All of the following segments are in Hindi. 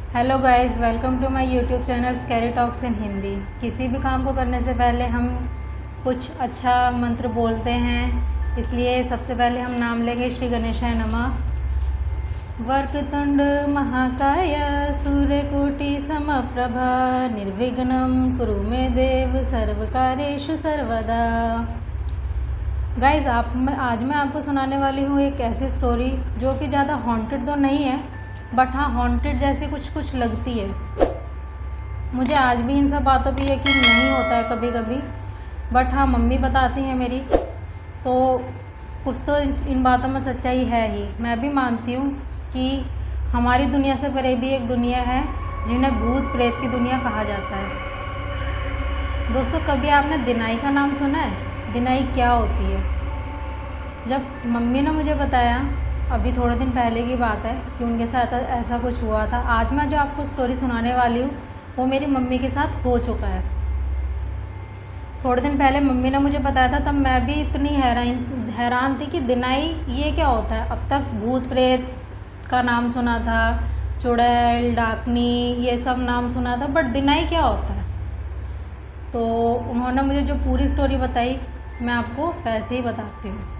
Hello guys, welcome to my YouTube channel scary talks in Hindi. किसी भी काम को करने से पहले हम कुछ अच्छा मंत्र बोलते हैं, इसलिए सबसे पहले हम नाम लेंगे श्री गणेशाय नमः। वक्रतुंड महाकाय सूर्यकोटि समप्रभा निर्विघ्नं कुरु मे देव सर्वकार्येषु सर्वदा। गाइस आज मैं आपको सुनाने वाली हूँ एक ऐसी स्टोरी जो कि ज़्यादा हॉन्टेड तो नहीं है, बट हाँ हॉन्टेड जैसी कुछ लगती है। मुझे आज भी इन सब बातों पे यकीन नहीं होता है कभी कभी, बट हाँ मम्मी बताती हैं मेरी, तो कुछ तो इन बातों में सच्चाई है ही। मैं भी मानती हूँ कि हमारी दुनिया से परे भी एक दुनिया है जिन्हें भूत प्रेत की दुनिया कहा जाता है। दोस्तों, कभी आपने दिनाई का नाम सुना है? दिनाई क्या होती है? जब मम्मी ने मुझे बताया, अभी थोड़े दिन पहले की बात है, कि उनके साथ ऐसा कुछ हुआ था। आज मैं जो आपको स्टोरी सुनाने वाली हूँ वो मेरी मम्मी के साथ हो चुका है। थोड़े दिन पहले मम्मी ने मुझे बताया था, तब मैं भी इतनी हैरान थी कि दिनाई ये क्या होता है। अब तक भूत प्रेत का नाम सुना था, चुड़ैल, डाकनी, ये सब नाम सुना था, बट दिनाई क्या होता है। तो उन्होंने मुझे जो पूरी स्टोरी बताई मैं आपको वैसे ही बताती हूँ।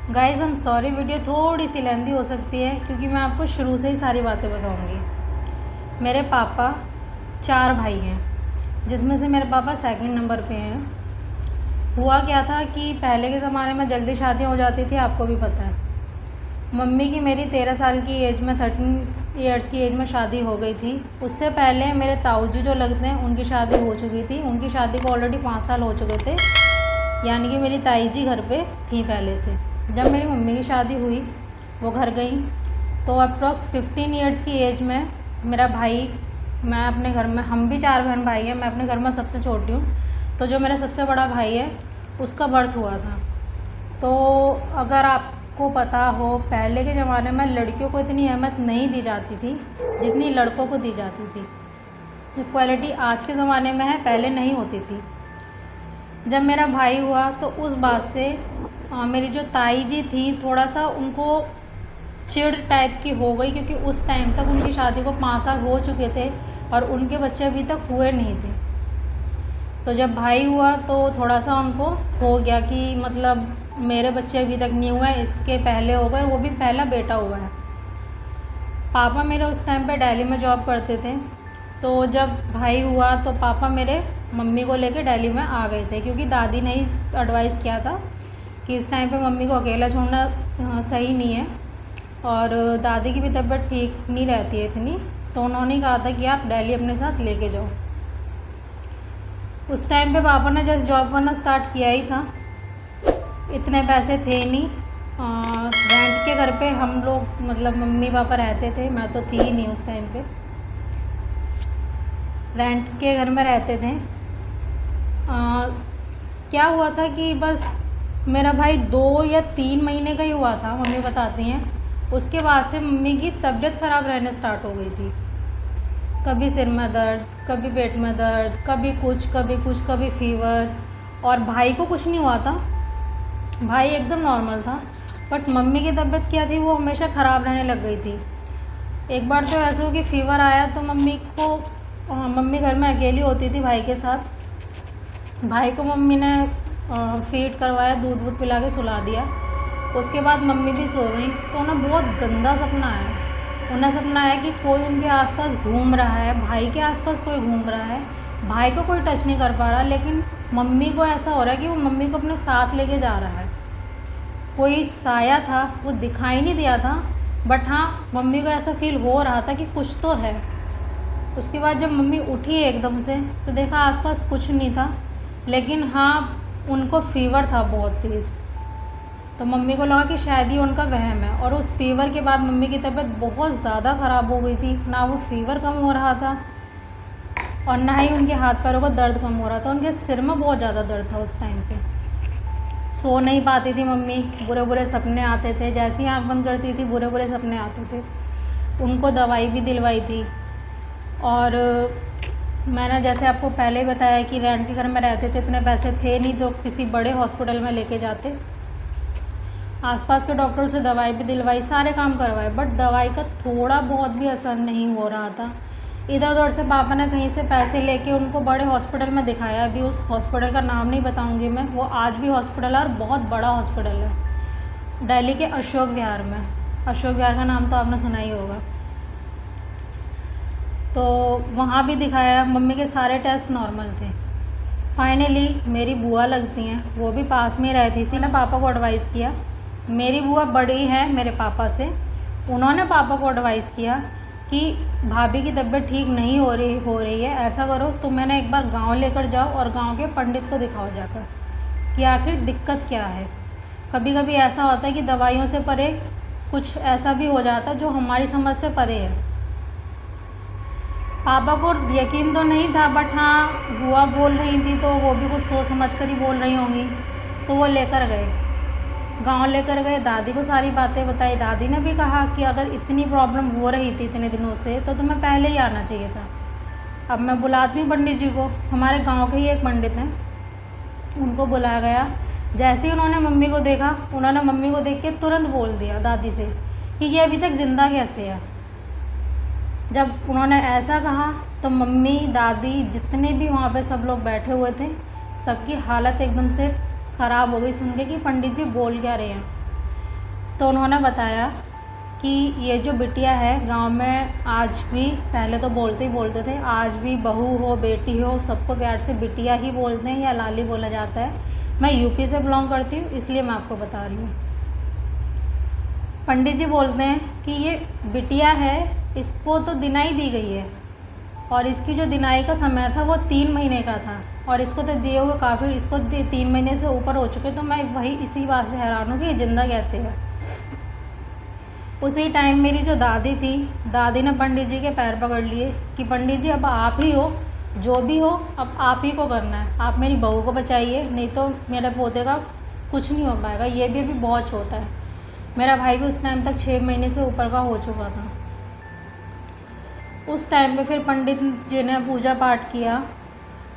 गाइज़ हम सॉरी, वीडियो थोड़ी सी लेंथी हो सकती है क्योंकि मैं आपको शुरू से ही सारी बातें बताऊंगी। मेरे पापा 4 भाई हैं, जिसमें से मेरे पापा सेकंड नंबर पे हैं। हुआ क्या था कि पहले के ज़माने में जल्दी शादियाँ हो जाती थी, आपको भी पता है। मम्मी की मेरी 13 साल की एज में 13 ईयर्स की एज में शादी हो गई थी। उससे पहले मेरे ताऊ जी जो लगते हैं उनकी शादी हो चुकी थी। उनकी शादी को ऑलरेडी 5 साल हो चुके थे, यानी कि मेरी ताई जी घर पे थी पहले से। जब मेरी मम्मी की शादी हुई, वो घर गई, तो अप्रॉक्स 15 ईयर्स की एज में मेरा भाई, मैं अपने घर में, हम भी 4 बहन भाई हैं, मैं अपने घर में सबसे छोटी हूँ, तो जो मेरा सबसे बड़ा भाई है उसका बर्थ हुआ था। तो अगर आपको पता हो, पहले के ज़माने में लड़कियों को इतनी अहमियत नहीं दी जाती थी जितनी लड़कों को दी जाती थी। इक्वालिटी आज के ज़माने में है, पहले नहीं होती थी। जब मेरा भाई हुआ तो उस बात से मेरी जो ताई जी थी, थोड़ा सा उनको चिढ़ टाइप की हो गई, क्योंकि उस टाइम तक उनकी शादी को 5 साल हो चुके थे और उनके बच्चे अभी तक हुए नहीं थे। तो जब भाई हुआ तो थोड़ा सा उनको हो गया कि मतलब मेरे बच्चे अभी तक नहीं हुए, इसके पहले हो गए, वो भी पहला बेटा हुआ है। पापा मेरे उस टाइम पे दिल्ली में जॉब करते थे, तो जब भाई हुआ तो पापा मेरे मम्मी को लेके दिल्ली में आ गए थे, क्योंकि दादी ने ही एडवाइस किया था कि इस टाइम पे मम्मी को अकेला छोड़ना सही नहीं है, और दादी की भी तबीयत ठीक नहीं रहती है इतनी, तो उन्होंने कहा था कि आप दिल्ली अपने साथ लेके जाओ। उस टाइम पे पापा ने जस्ट जॉब करना स्टार्ट किया ही था, इतने पैसे थे नहीं। रेंट के घर पे हम लोग, मतलब मम्मी पापा रहते थे, मैं तो थी ही नहीं उस टाइम पे, रेंट के घर में रहते थे। क्या हुआ था कि बस मेरा भाई 2 या 3 महीने का ही हुआ था, मम्मी बताती हैं। उसके बाद से मम्मी की तबीयत ख़राब रहने स्टार्ट हो गई थी। कभी सिर में दर्द, कभी पेट में दर्द, कभी कुछ कभी फीवर। और भाई को कुछ नहीं हुआ था, भाई एकदम नॉर्मल था, बट मम्मी की तबीयत क्या थी, वो हमेशा ख़राब रहने लग गई थी। एक बार तो ऐसा हो कि फ़ीवर आया तो मम्मी घर में अकेली होती थी भाई के साथ। भाई को मम्मी ने फीड करवाया, दूध वूध पिला के सुला दिया। उसके बाद मम्मी भी सो गई, तो उन्हें बहुत गंदा सपना आया। उन्हें सपना आया कि कोई उनके आसपास घूम रहा है, भाई के आसपास कोई घूम रहा है, भाई को कोई टच नहीं कर पा रहा, लेकिन मम्मी को ऐसा हो रहा है कि वो मम्मी को अपने साथ लेके जा रहा है। कोई साया था, वो दिखाई नहीं दिया था, बट हाँ मम्मी को ऐसा फील हो रहा था कि कुछ तो है। उसके बाद जब मम्मी उठी एकदम से, तो देखा आसपास कुछ नहीं था, लेकिन हाँ उनको फ़ीवर था बहुत तेज़। तो मम्मी को लगा कि शायद ही उनका वहम है, और उस फीवर के बाद मम्मी की तबीयत बहुत ज़्यादा ख़राब हो गई थी। ना वो फीवर कम हो रहा था और ना ही उनके हाथ पैरों का दर्द कम हो रहा था, उनके सिर में बहुत ज़्यादा दर्द था उस टाइम पे। सो नहीं पाती थी मम्मी, बुरे बुरे सपने आते थे, जैसे ही आँख बंद करती थी बुरे बुरे सपने आते थे। उनको दवाई भी दिलवाई थी, और मैंने जैसे आपको पहले ही बताया कि रेंट के घर में रहते थे, इतने पैसे थे नहीं तो किसी बड़े हॉस्पिटल में लेके जाते। आसपास के डॉक्टर से दवाई भी दिलवाई, सारे काम करवाए, बट दवाई का थोड़ा बहुत भी असर नहीं हो रहा था। इधर उधर से पापा ने कहीं से पैसे लेके उनको बड़े हॉस्पिटल में दिखाया। अभी उस हॉस्पिटल का नाम नहीं बताऊंगी मैं, वो आज भी हॉस्पिटल है और बहुत बड़ा हॉस्पिटल है दिल्ली के अशोक विहार में। अशोक विहार का नाम तो आपने सुना ही होगा। तो वहाँ भी दिखाया, मम्मी के सारे टेस्ट नॉर्मल थे। फाइनली मेरी बुआ लगती हैं, वो भी पास में रहती थी ना, पापा को एडवाइस किया। मेरी बुआ बड़ी है मेरे पापा से, उन्होंने पापा को एडवाइस किया कि भाभी की तबीयत ठीक नहीं हो रही है, ऐसा करो तुम मैंने एक बार गांव लेकर जाओ और गांव के पंडित को दिखाओ जाकर कि आखिर दिक्कत क्या है। कभी कभी ऐसा होता है कि दवाइयों से परे कुछ ऐसा भी हो जाता है जो हमारी समझ से परे है। पापा को यकीन तो नहीं था, बट हाँ बुआ बोल रही थी तो वो भी कुछ सोच समझ कर ही बोल रही होंगी, तो वो लेकर गए, गांव लेकर गए। दादी को सारी बातें बताई। दादी ने भी कहा कि अगर इतनी प्रॉब्लम हो रही थी इतने दिनों से तो तुम्हें पहले ही आना चाहिए था। अब मैं बुलाती हूँ पंडित जी को, हमारे गांव के ही एक पंडित हैं, उनको बुलाया गया। जैसे ही उन्होंने मम्मी को देखा, उन्होंने मम्मी को देख के तुरंत बोल दिया दादी से कि ये अभी तक ज़िंदा कैसे है। जब उन्होंने ऐसा कहा तो मम्मी दादी जितने भी वहाँ पे सब लोग बैठे हुए थे, सबकी हालत एकदम से ख़राब हो गई सुन के कि पंडित जी बोल क्या रहे हैं। तो उन्होंने बताया कि ये जो बिटिया है गांव में आज भी, पहले तो बोलते ही बोलते थे, आज भी बहू हो बेटी हो सबको प्यार से बिटिया ही बोलते हैं या लाली बोला जाता है। मैं यूपी से बिलोंग करती हूँ इसलिए मैं आपको बता रही हूँ। पंडित जी बोलते हैं कि ये बिटिया है, इसको तो दिनाई दी गई है और इसकी जो दिनाई का समय था वो 3 महीने का था और इसको तो दिए हुए काफ़ी, इसको 3 महीने से ऊपर हो चुके। तो मैं वही इसी बात से हैरान हूँ कि ये ज़िंदा कैसे है। उसी टाइम मेरी जो दादी थी, दादी ने पंडित जी के पैर पकड़ लिए कि पंडित जी अब आप ही हो, जो भी हो अब आप ही को करना है, आप मेरी बहू को बचाइए, नहीं तो मेरे पोते का कुछ नहीं हो पाएगा, ये भी अभी बहुत छोटा है। मेरा भाई भी उस टाइम तक 6 महीने से ऊपर का हो चुका था। उस टाइम पे फिर पंडित जी ने पूजा पाठ किया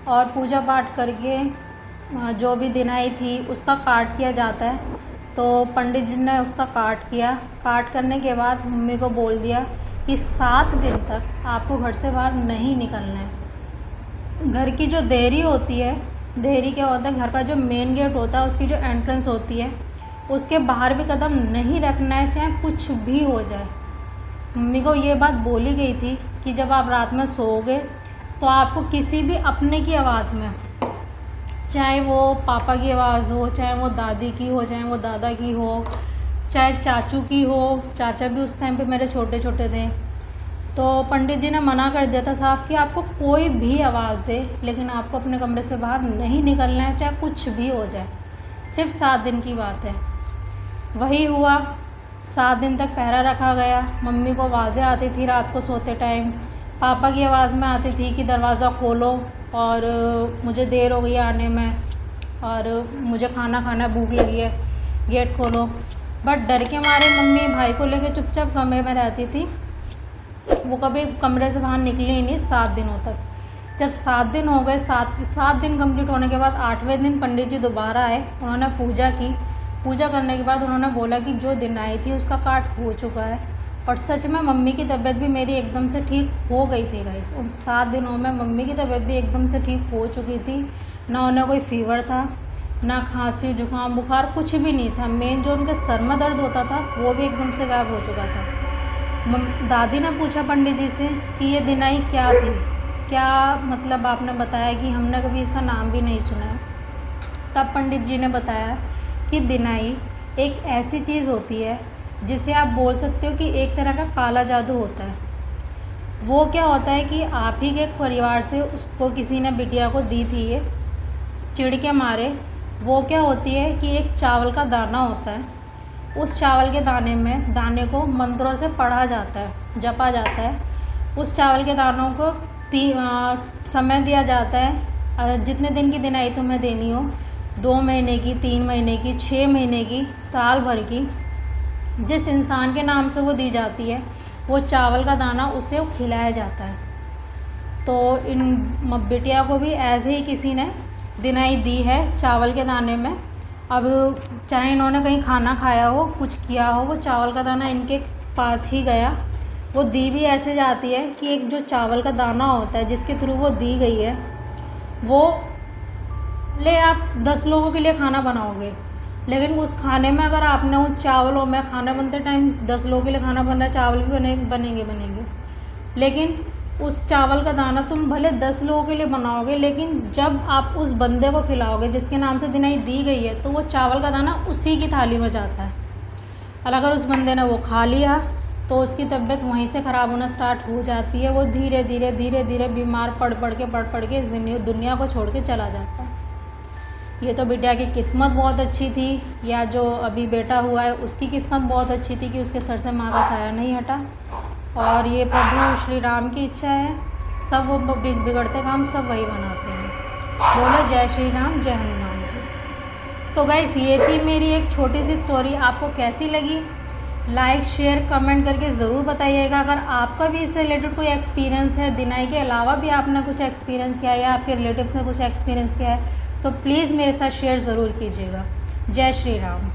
और पूजा पाठ करके जो भी दिनाई थी उसका काट किया जाता है। तो पंडित जी ने उसका काट किया। काट करने के बाद मम्मी को बोल दिया कि 7 दिन तक आपको घर से बाहर नहीं निकलना है। घर की जो देहरी होती है, देहरी क्या होता है, घर का जो मेन गेट होता है उसकी जो एंट्रेंस होती है उसके बाहर भी कदम नहीं रखना है, चाहे कुछ भी हो जाए। मम्मी को ये बात बोली गई थी कि जब आप रात में सोओगे तो आपको किसी भी अपने की आवाज़ में, चाहे वो पापा की आवाज़ हो, चाहे वो दादी की हो, चाहे वो दादा की हो, चाहे चाचू की हो, चाचा भी उस टाइम पे मेरे छोटे छोटे थे, तो पंडित जी ने मना कर दिया था साफ कि आपको कोई भी आवाज़ दे लेकिन आपको अपने कमरे से बाहर नहीं निकलना है, चाहे कुछ भी हो जाए। सिर्फ 7 दिन की बात है। वही हुआ, 7 दिन तक पहरा रखा गया। मम्मी को आवाज़ें आती थी रात को सोते टाइम, पापा की आवाज़ में आती थी कि दरवाज़ा खोलो और मुझे देर हो गई है आने में और मुझे खाना खाना, भूख लगी है, गेट खोलो। बट डर के मारे मम्मी भाई को लेकर चुपचाप कमरे में रहती थी, वो कभी कमरे से बाहर निकली ही नहीं 7 दिनों तक। जब 7 दिन हो गए, 7 दिन कंप्लीट होने के बाद 8वें दिन पंडित जी दोबारा आए, उन्होंने पूजा की। पूजा करने के बाद उन्होंने बोला कि जो दिनाई थी उसका काट हो चुका है। और सच में मम्मी की तबीयत भी मेरी एकदम से ठीक हो गई थी गाइस। उन 7 दिनों में मम्मी की तबीयत भी एकदम से ठीक हो चुकी थी। ना उन्हें कोई फीवर था, ना खांसी जुकाम बुखार, कुछ भी नहीं था। मेन जो उनके सर में दर्द होता था वो भी एकदम से गायब हो चुका था। दादी ने पूछा पंडित जी से कि ये दिनाई क्या थी, क्या मतलब आपने बताया कि हमने कभी इसका नाम भी नहीं सुना है। तब पंडित जी ने बताया कि दिनाई एक ऐसी चीज़ होती है जिसे आप बोल सकते हो कि एक तरह का काला जादू होता है। वो क्या होता है कि आप ही के परिवार से उसको किसी ने बिटिया को दी थी ये, चिढ़ के मारे। वो क्या होती है कि एक चावल का दाना होता है, उस चावल के दाने को मंत्रों से पढ़ा जाता है, जपा जाता है। उस चावल के दानों को समय दिया जाता है, जितने दिन की दिनाई तुम्हें देनी हो, 2 महीने की, 3 महीने की, 6 महीने की, साल भर की, जिस इंसान के नाम से वो दी जाती है वो चावल का दाना उसे खिलाया जाता है। तो इन बिटिया को भी ऐसे ही किसी ने दिनाई दी है चावल के दाने में। अब चाहे इन्होंने कहीं खाना खाया हो, कुछ किया हो, वो चावल का दाना इनके पास ही गया। वो दी भी ऐसे जाती है कि एक जो चावल का दाना होता है जिसके थ्रू वो दी गई है, वो ले आप 10 लोगों के लिए खाना बनाओगे, लेकिन उस खाने में अगर आपने उस चावलों में, खाना बनते टाइम 10 लोगों के लिए खाना बन रहा है, चावल भी बनेंगे, लेकिन उस चावल का दाना तुम भले 10 लोगों के लिए बनाओगे, लेकिन जब आप उस बंदे को खिलाओगे जिसके नाम से दिनाई दी गई है, तो वो चावल का दाना उसी की थाली में जाता है। और अगर उस बंदे ने वो खा लिया तो उसकी तबीयत वहीं से ख़राब होना स्टार्ट हो जाती है। वो धीरे धीरे बीमार पड़ पड़ के इस दुनिया को छोड़ के चला जाता है। ये तो बिटिया की किस्मत बहुत अच्छी थी, या जो अभी बेटा हुआ है उसकी किस्मत बहुत अच्छी थी कि उसके सर से माँ का साया नहीं हटा। और ये प्रभु श्री राम की इच्छा है, सब वो बिगड़ते काम सब वही बनाते हैं। बोलो जय श्री राम, जय हनुमान जी। तो गाइस, ये थी मेरी एक छोटी सी स्टोरी। आपको कैसी लगी लाइक शेयर कमेंट करके ज़रूर बताइएगा। अगर आपका भी इससे रिलेटेड कोई एक्सपीरियंस है, दिनाई के अलावा भी आपने कुछ एक्सपीरियंस किया है या आपके रिलेटिव्स ने कुछ एक्सपीरियंस किया है, तो प्लीज़ मेरे साथ शेयर ज़रूर कीजिएगा। जय श्री राम।